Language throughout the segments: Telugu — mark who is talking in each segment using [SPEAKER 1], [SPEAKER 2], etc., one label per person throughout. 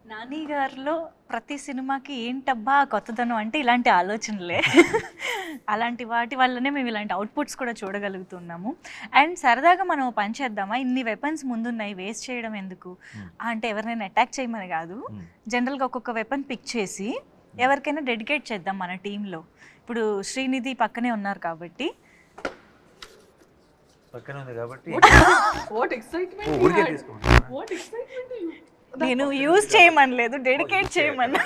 [SPEAKER 1] నాని గారిలో ప్రతి సినిమాకి ఏంటబ్బా కొత్తదనం అంటే ఇలాంటి ఆలోచనలే. అలాంటి వాటి వల్లనే మేము ఇలాంటి అవుట్పుట్స్ కూడా చూడగలుగుతున్నాము. అండ్ సరదాగా మనం పని చేద్దామా, ఇన్ని వెపన్స్ ముందున్నాయి వేస్ట్ చేయడం ఎందుకు అంటే ఎవరినైనా అటాక్ చేయమని కాదు, జనరల్గా ఒక్కొక్క వెపన్ పిక్ చేసి ఎవరికైనా డెడికేట్ చేద్దాం మన టీంలో. ఇప్పుడు శ్రీనిధి పక్కనే ఉన్నారు కాబట్టి
[SPEAKER 2] పక్కన ఉంది కాబట్టి
[SPEAKER 3] What excitement you
[SPEAKER 2] ఊరికే
[SPEAKER 3] had.
[SPEAKER 2] తీసుకుంటా.
[SPEAKER 3] What excitement you.
[SPEAKER 1] నేను యూజ్ చేయమనలేదు, డెడికేట్ చేయమన్నా.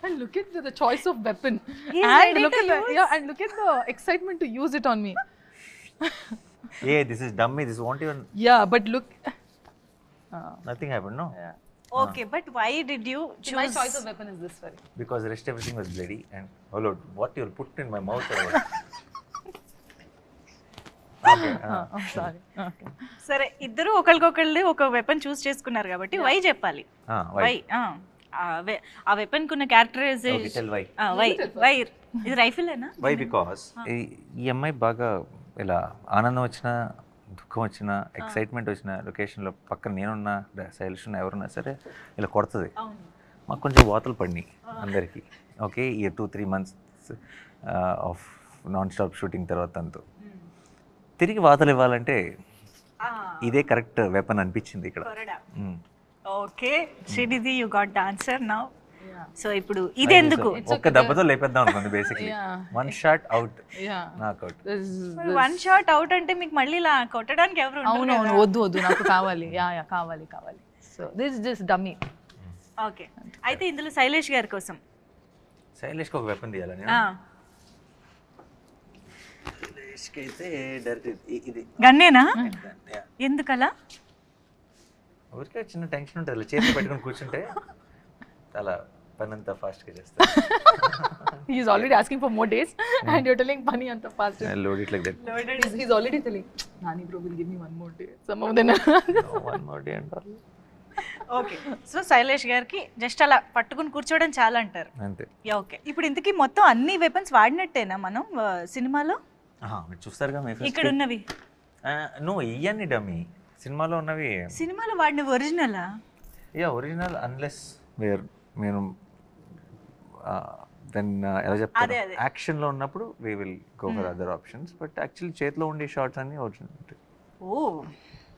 [SPEAKER 3] And look at the choice of weapon.
[SPEAKER 1] He's
[SPEAKER 3] And
[SPEAKER 1] ready
[SPEAKER 3] look
[SPEAKER 1] to
[SPEAKER 3] at the
[SPEAKER 1] use.
[SPEAKER 3] yeah, and look at the excitement to use it on me.
[SPEAKER 2] A this is dummy, this won't even
[SPEAKER 3] Yeah, but look.
[SPEAKER 2] Nothing happen no
[SPEAKER 1] okay, but why did you
[SPEAKER 3] My
[SPEAKER 1] choose?
[SPEAKER 3] choice of weapon is this very.
[SPEAKER 2] Because rest everything was bloody and oh lord what you put in my mouth.
[SPEAKER 3] I'm sorry. Okay.
[SPEAKER 1] సరే, ఇద్దరు ఒకరికొకళ్ళు ఒక వెపన్ చూస్ చేసుకున్నారు కాబట్టి వై చెప్పాలి. వై ఆ వెపన్ కున్న క్యారెక్టరైజేషన్
[SPEAKER 2] వై
[SPEAKER 1] వై వై ఇది రైఫిలేనా?
[SPEAKER 2] వై బికాస్ ఈ అమ్మాయి బాగా ఇలా ఆనందం వచ్చినా దుఃఖం వచ్చినా ఎక్సైట్మెంట్ వచ్చినా లొకేషన్లో పక్కన నేనున్నా శైలిష్ ఉన్నా ఎవరున్నా సరే ఇలా కొడుతుంది. మాకు కొంచెం వాతలు పడినాయి అందరికీ. ఓకే, ఈ 2-3 months of non stop shooting తర్వాత అంతా తిరిగి వాతలు ఇవ్వాలంటే ఇదే కరెక్ట్ వెపన్ అనిపించింది ఇక్కడ.
[SPEAKER 1] Okay Srinidhi, you got the answer now. So ఇప్పుడు ఇది ఎందుకు?
[SPEAKER 2] ఒక్క దెబ్బతో లేపేద్దాం అనుకుంది basically. One shot out,
[SPEAKER 3] Yeah.
[SPEAKER 2] నాక్ అవుట్.
[SPEAKER 1] వన్ షాట్ అవుట్ అంటే మీకు మళ్ళీ ఇలా కొట్టడానికి ఎవరు ఉండరు
[SPEAKER 3] అవును
[SPEAKER 1] కదా?
[SPEAKER 3] వద్దు వద్దు నాకు కావాలి. యా కావాలి. So this just dummy.
[SPEAKER 1] Okay, అయితే ఇందులో శైలేష్ గారి కోసం
[SPEAKER 2] శైలేష్కి ఒక వెపన్ తీయాలని. శైలేష్కి అయితే డైరెక్ట్ ఇది
[SPEAKER 1] గన్నేనా? ఎందుకలా?
[SPEAKER 2] ఊరికే చిన్న టెన్షన్ ఉంటుంది, ఇలా చేతి పెట్టుకుని కూర్చుంటే అలా పని అంతా ఫాస్ట్గా చేస్తాను.
[SPEAKER 3] He is already asking for more days and you're telling Pani anta fast.
[SPEAKER 2] Load it like that.
[SPEAKER 3] He's already telling Nani bro will give me one more day. Some of them.
[SPEAKER 2] One more day అంటారు.
[SPEAKER 1] ఓకే, సో శైలేష్ గారికి జస్ట్ అలా పట్టుకుని కూర్చోవడం చాలా అంటారు.
[SPEAKER 2] అంతే.
[SPEAKER 1] ఓకే, ఇప్పుడు ఇంతకీ మొత్తం అన్ని వెపన్స్ వాడినట్టేనా మనం సినిమాలో?
[SPEAKER 2] మీరు చూస్తారుగా మీ
[SPEAKER 1] ఇక్కడ ఉన్నవి
[SPEAKER 2] నో ఇవన్నీ డమ్మీ. సినిమాలో ఉన్నవి
[SPEAKER 1] సినిమాలో వాడిన ఒరిజినలా?
[SPEAKER 2] యా ఒరిజినల్ అన్లెస్ మీరు దెన్ ఎలా చెప్తారు, యాక్షన్లో ఉన్నప్పుడు we will go for other options. But actually చేతిలో ఉండే షార్ట్స్ అన్నీ ఒరిజినల్.
[SPEAKER 1] ఓ